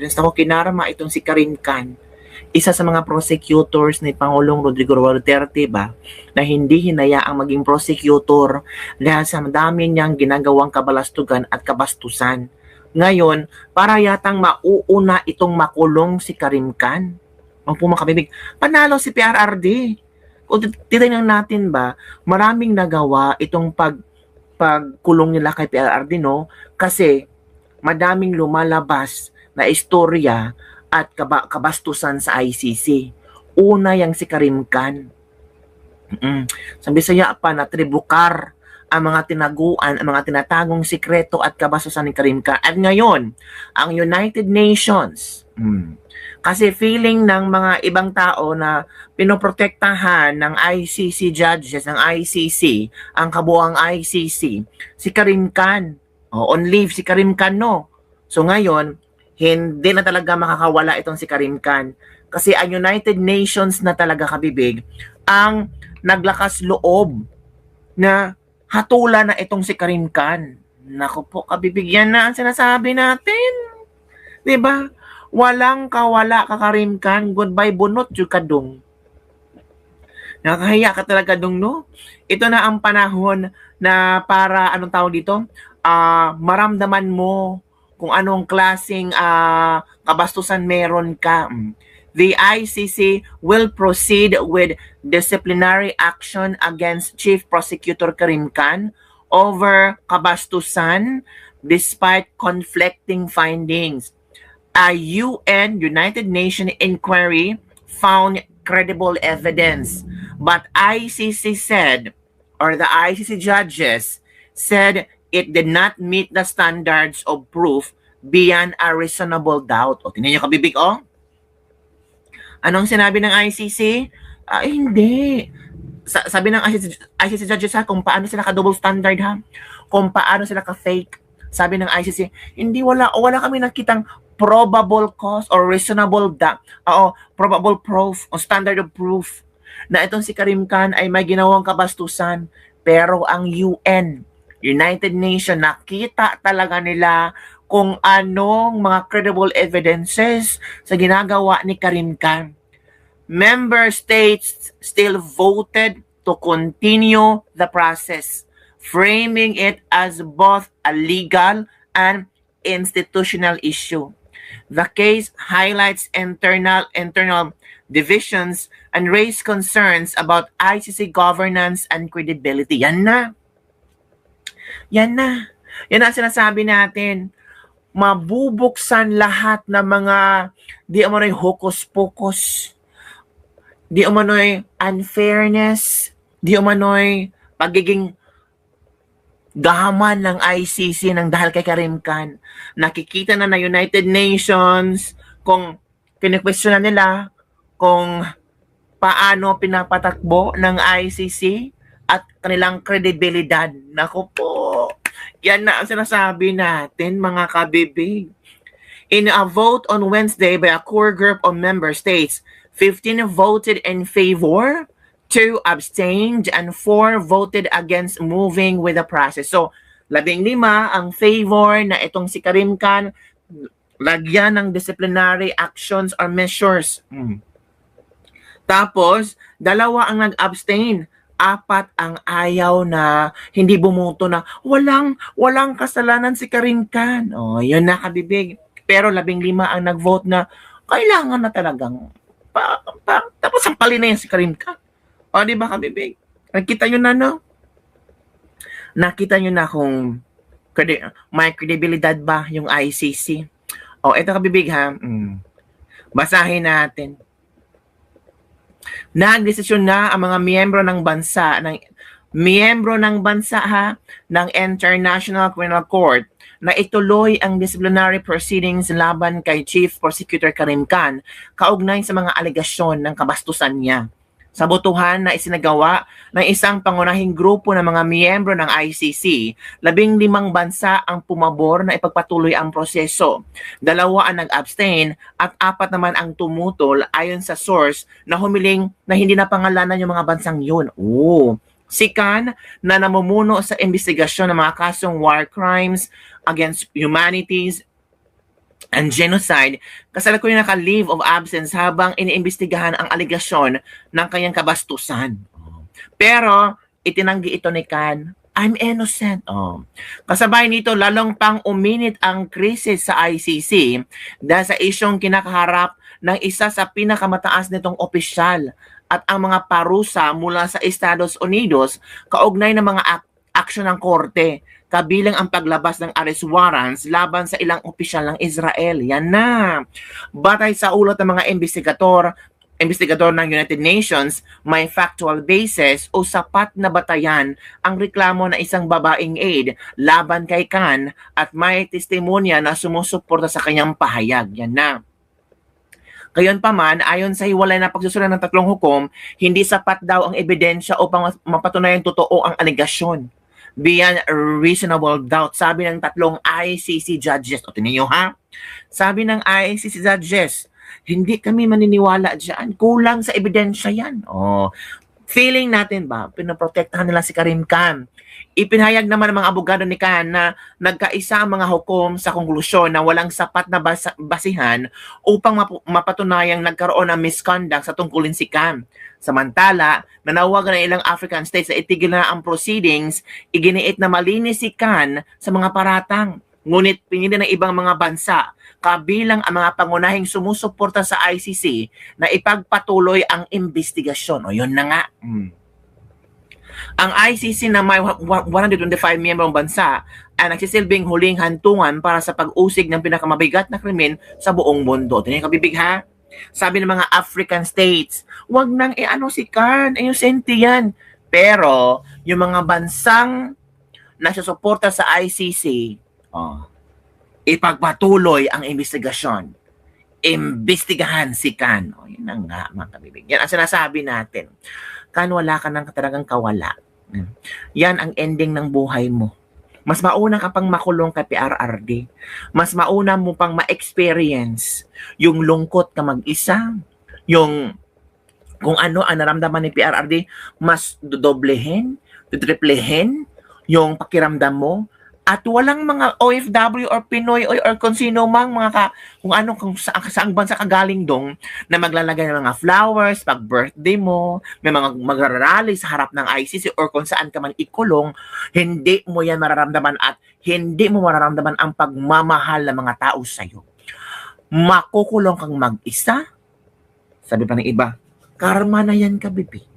Evidence na ko kinarama itong si Karim Khan, isa sa mga prosecutors ni Pangulong Rodrigo Duterte ba, na hindi hinayaang maging prosecutor dahil sa madami niyang ginagawang kabalastugan at kabastusan. Ngayon, para yatang mauuna itong makulong si Karim Khan. Ang pumakabibig, panalo si PRRD. Kung titingnan natin ba, maraming nagawa itong pagkulong nila kay PRRD, no? Kasi madaming lumalabas na istorya at kabastusan sa ICC. Una yang si Karim Khan. Sa Bisaya pa na tribukar ang mga tinaguan, ang mga tinatagong sikreto at kabastusan ni Karim Khan. At ngayon, ang United Nations, kasi feeling ng mga ibang tao na pinoprotektahan ng ICC judges, ng ICC, ang kabuang ICC, si Karim Khan. On leave si Karim Khan, no? So ngayon, hindi na talaga makakawala itong si Karim Khan. Kasi ang United Nations na talaga, kabibig, ang naglakas loob na hatulan na itong si Karim Khan. Naku po, kabibig, yan na ang sinasabi natin. Diba? Walang kawala ka Karim Khan. Goodbye, bunot yung kadong. Nakahiya ka talaga dong, no? Ito na ang panahon na para, anong tawag dito? Maramdaman mo kung anong klaseng kabastusan meron ka. The ICC will proceed with disciplinary action against Chief Prosecutor Karim Khan over kabastusan despite conflicting findings. A United Nations inquiry found credible evidence, but ICC said, or the ICC judges said, it did not meet the standards of proof beyond a reasonable doubt. O, tingnan nyo kabibig, o. Anong sinabi ng ICC? Hindi. Sabi ng ICC judges, ha, kung paano sila ka-double standard, ha? Kung paano sila ka-fake. Sabi ng ICC, hindi, wala kami nakitang probable cause or reasonable doubt. Probable proof o standard of proof na itong si Karim Khan ay may ginawang kabastusan. Pero ang United Nations, nakita talaga nila kung anong mga credible evidences sa ginagawa ni Karim Khan. Member states still voted to continue the process, framing it as both a legal and institutional issue. The case highlights internal divisions and raised concerns about ICC governance and credibility. Yan na. Yan ang sinasabi natin. Mabubuksan lahat ng mga di umano'y hokus-pokus, di umano'y unfairness, di umano'y pagiging gahaman ng ICC ng dahil kay Karim Khan. Nakikita na United Nations kung kine-question na nila kung paano pinapatakbo ng ICC at kanilang kredibilidad. Naku po, yan na ang sinasabi natin, mga kabibig. In a vote on Wednesday by a core group of member states, 15 voted in favor, 2 abstained, and 4 voted against moving with the process. So, 15 ang favor na itong si Karim Khan lagyan ng disciplinary actions or measures. Tapos, 2 ang nag-abstain. 4 ang ayaw na hindi bumuto na walang kasalanan si Karim Khan. Yun na kabibig. Pero 15 ang nag-vote na kailangan na talagang tapos sampalin na yan si Karim Khan. Di ba kabibig? Nakita nyo na, no? Nakita nyo na kung may kredibilidad ba yung ICC. Ito kabibig, ha? Basahin natin. Nagdesisyon na ang mga miyembro ng bansa ng International Criminal Court na ituloy ang disciplinary proceedings laban kay Chief Prosecutor Karim Khan kaugnay sa mga alegasyon ng kabastusan niya. Sa botohan na isinagawa ng isang pangunahing grupo ng mga miyembro ng ICC, 15 bansa ang pumabor na ipagpatuloy ang proseso. 2 ang nag-abstain at 4 naman ang tumutol ayon sa source na humiling na hindi na pangalanan yung mga bansang yun. Si Khan na namumuno sa investigasyon ng mga kasong war crimes against humanities and genocide, kasalukuyan naka-leave of absence habang iniimbestigahan ang aligasyon ng kanyang kabastusan. Pero, itinanggi ito ni Khan, I'm innocent. Kasabay nito, lalong pang uminit ang krisis sa ICC dahil sa isyong kinakaharap ng isa sa pinakamataas nitong opisyal at ang mga parusa mula sa Estados Unidos kaugnay ng mga aksyon ng korte, kabilang ang paglabas ng arrest warrants laban sa ilang opisyal ng Israel. Yan na. Batay sa ulat ng mga investigador ng United Nations, may factual basis o sapat na batayan ang reklamo ng isang babaeng aide laban kay Khan at may testimonya na sumusuporta sa kanyang pahayag. Yan na. Gayunpaman, ayon sa hiwalay na pagsusulat ng tatlong hukom, hindi sapat daw ang ebidensya upang mapatunayan totoo ang aligasyon. Beyond reasonable doubt, sabi ng tatlong ICC judges. O tingnan nyo ha? Sabi ng ICC judges, hindi kami maniniwala dyan. Kulang sa ebidensya yan. Feeling natin ba, pinoprotektahan nila si Karim Khan. Ipinahayag naman ng mga abogado ni Khan na nagkaisa ang mga hukom sa konklusyon na walang sapat na basihan upang mapatunayang nagkaroon ng misconduct sa tungkulin si Khan. Samantala, nanawagan ng ilang African states na itigil na ang proceedings, iginiit na malinis si Khan sa mga paratang. Ngunit pinili ng ibang mga bansa, kabilang ang mga pangunahing sumusuporta sa ICC na ipagpatuloy ang investigasyon. O yun na nga. Ang ICC na may 125 miyembrong bansa ay nagsisilbing huling hantungan para sa pag-usig ng pinakamabigat na krimen sa buong mundo. Ito yung kabibig ha? Sabi ng mga African states, wag nang si Khan, inosente yan. Pero, yung mga bansang nasusuporta sa ICC, ipagpatuloy ang investigasyon. Imbestigahan si Khan. Yun na nga, mga kabibig. Yan ang sinasabi natin. Khan, wala ka ng talagang kawala. Yan ang ending ng buhay mo. Mas mauna ka pang makulong kay PRRD. Mas mauna mo pang ma-experience yung lungkot ka mag-isa, yung kung ano ang naramdaman ni PRRD, mas dodoblehin, triplehin yung pakiramdam mo. At walang mga OFW or Pinoy or kung sino mang kung saang bansa ka galing dong na maglalagay ng mga flowers pag birthday mo, may mga magrarally sa harap ng ICC or kung saan ka man ikulong, hindi mo yan mararamdaman at hindi mo mararamdaman ang pagmamahal ng mga tao sa'yo. Makukulong kang mag-isa, sabi pa ng iba, karma na yan ka, bibi.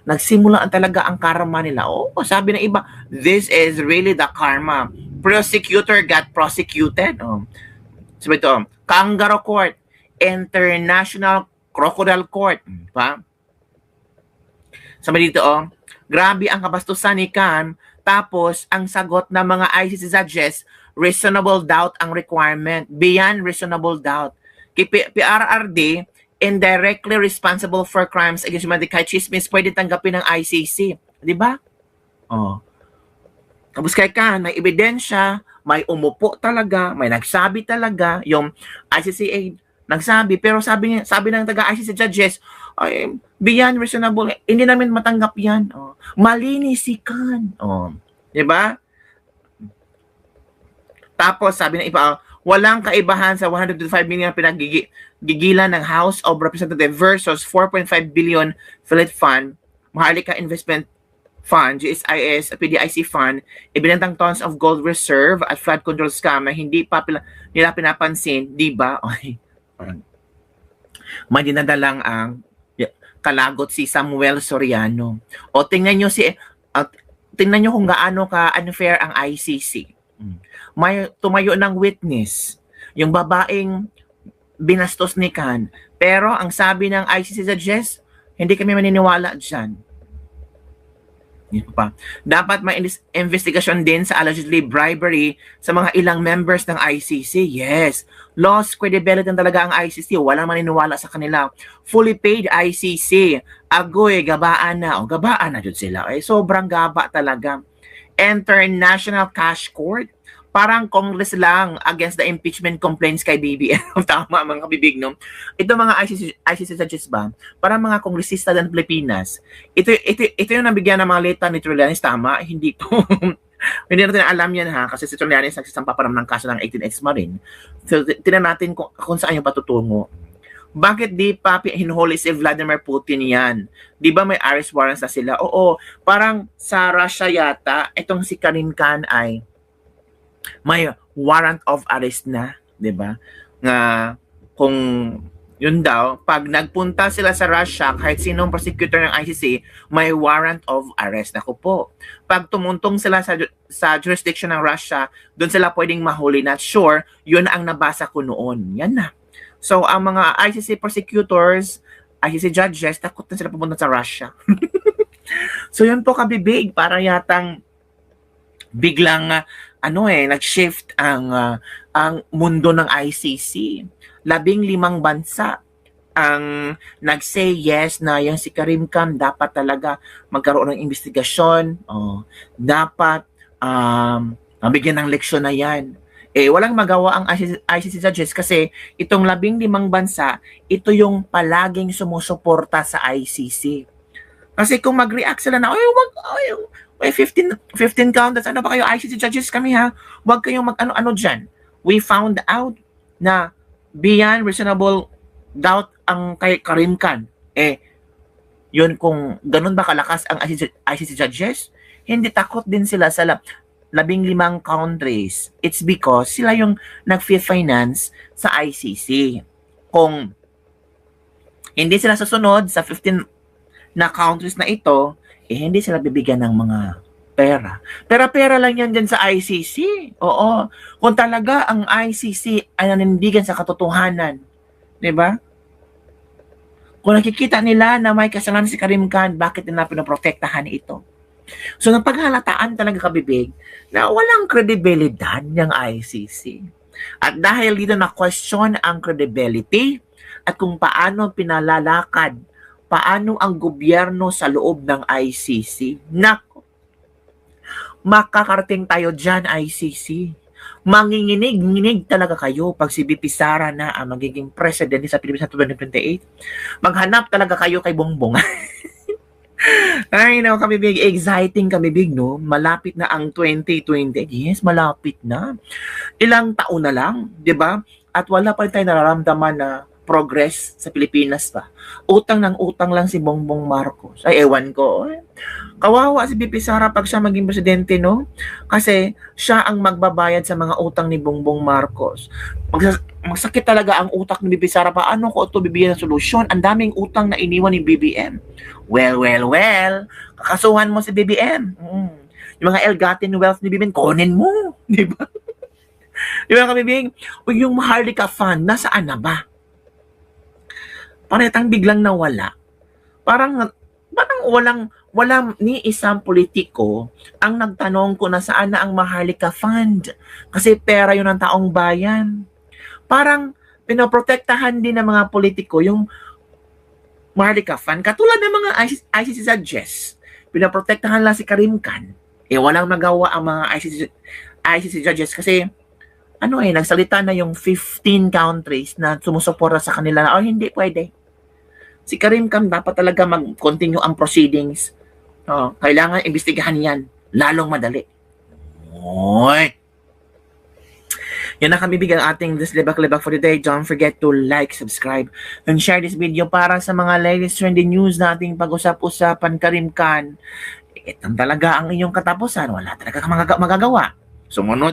Nagsimula talaga ang karma nila. Sabi ng iba, this is really the karma. Prosecutor got prosecuted. Sabi ito, Kangaroo Court, International Crocodile Court. Pa? Sabi dito, grabe ang kabastusan ni Khan. Tapos, ang sagot ng mga ICC judges, reasonable doubt ang requirement. Beyond reasonable doubt. PRRD, indirectly responsible for crimes against humanity, kahit chismis, pwede tanggapin ng ICC. Di ba? Tapos kay Khan, may ebidensya, may umupo talaga, may nagsabi talaga, yung ICC nagsabi, pero sabi ng taga-ICC judges, beyond reasonable, hindi namin matanggap yan. Malinis si Khan. Di ba? Tapos sabi ng iba, walang kaibahan sa 125 million pinagigilan ng House of Representatives versus 4.5 billion Philip Fund, Maharlika Investment Fund, GSIS, PDIC Fund, ibinentang tons of gold reserve at flood control scam na hindi pa nila pinapansin, di ba? May dinadalang ang kalagot si Samuel Soriano. Tingnan nyo kung gaano ka unfair ang ICC. May tumayo ng witness, yung babaeng binastos ni Khan. Pero ang sabi ng ICC judges, hindi kami maniniwala dyan. Dapat may investigation din sa allegedly bribery sa mga ilang members ng ICC. Yes, lost credibility talaga ang ICC. Walang maniniwala sa kanila. Fully paid ICC. Agoy, gabaan na. Gabaan na dyan sila. Sobrang gaba talaga. International Cash Court. Parang Congress lang against the impeachment complaints kay BBM. Tama mga kabibig, no? Ito mga ICC judges ba? Parang mga kongresista ng Pilipinas. Ito yung nabigyan ng mga letra ni Trillanes. Tama? Hindi to. Hindi natin alam yan ha, kasi si Trillanes nagsisampa pa naman ng kaso ng 18X Marine. So, tinan natin kung saan yung patutungo. Bakit di pa hinuhuli si Vladimir Putin yan? Di ba may arrest warrants na sila? Oo, parang sa Russia yata, itong si Karim Khan ay may warrant of arrest na, di ba? Nga kung yun daw, pag nagpunta sila sa Russia, kahit sinong prosecutor ng ICC, may warrant of arrest. Naku po. Pag tumuntong sila sa jurisdiction ng Russia, doon sila pwedeng mahuli. Not sure, yun ang nabasa ko noon. Yan na. So, ang mga ICC prosecutors, ICC judges, takot na sila pumunta sa Russia. So, yun po kabibig. Para yatang biglang, nag-shift ang mundo ng ICC. 15 bansa ang nag-say yes na yung si Karim Khan dapat talaga magkaroon ng investigasyon. Dapat mabigyan ng leksyon na yan. Walang magawa ang ICC judges kasi itong 15 bansa, ito yung palaging sumusuporta sa ICC. Kasi kung mag-react sila na, 15 counters, ano ba kayo ICC judges kami ha? Huwag kayong mag-ano-ano dyan. We found out na beyond reasonable doubt ang kay Karim Khan. Yun kung ganun ba kalakas ang ICC judges, hindi takot din sila sa 15 countries. It's because sila yung nag-finance sa ICC. Kung hindi sila susunod sa 15 na countries na ito, hindi sila bibigyan ng mga pera. Pera lang yan dyan sa ICC. Oo. Kung talaga ang ICC ay nanindigan sa katotohanan, di ba? Kung nakikita nila na may kasalanan si Karim Khan, bakit nila pinoprotektahan ito? So, napaghalataan talaga kabibig na walang kredibilidad ng ICC. At dahil dito na-question ang credibility at kung paano pinalalakad, paano ang gobyerno sa loob ng ICC, makakarating tayo dyan, ICC. Manginginig talaga kayo pag si BP Sara na ang magiging president sa Pilipinas sa 2028. Maghanap talaga kayo kay Bongbong. Ay, no, kabibig. Exciting kabibig, no? Malapit na ang 2020. Yes, malapit na. Ilang taon na lang, di ba? At wala pa rin tayo nararamdaman na progress sa Pilipinas pa. Utang ng utang lang si Bongbong Marcos. Ay, ewan ko. Kawawa si BP Sara pag siya maging presidente, no? Kasi siya ang magbabayad sa mga utang ni Bongbong Marcos. Magsakit talaga ang utak ni BP Sara. Paano ko ito bibigyan ng solusyon? Ang daming utang na iniwan ni BBM. Well. Kakasuhan mo si BBM. Yung mga ill-gotten wealth ni BBM, kunin mo. Di ba? Di ba kabibig? Yung Maharlika Fund, nasaan na ba? Paretang biglang nawala. Parang walang ni isang politiko ang nagtanong kung nasaan na ang Maharlika Fund. Kasi pera yun ng taong bayan. Parang pinoprotektahan din ng mga politiko yung Maharlika Fund. Katulad ng mga ICC judges. Pinoprotektahan lang si Karim Khan. Walang magawa ang mga ICC judges kasi nagsalita na yung 15 countries na sumusuporta sa kanila na hindi pwede. Si Karim Khan dapat talaga mag-continue ang proceedings. Kailangan imbestigahan yan. Lalong madali. Oy! Yan na kami bigyan ating this libak-libak for today. Don't forget to like, subscribe, and share this video para sa mga latest trending news nating pag-usap-usapan. Karim Khan, ito talaga ang inyong katapusan. Wala talaga magagawa. Sumunod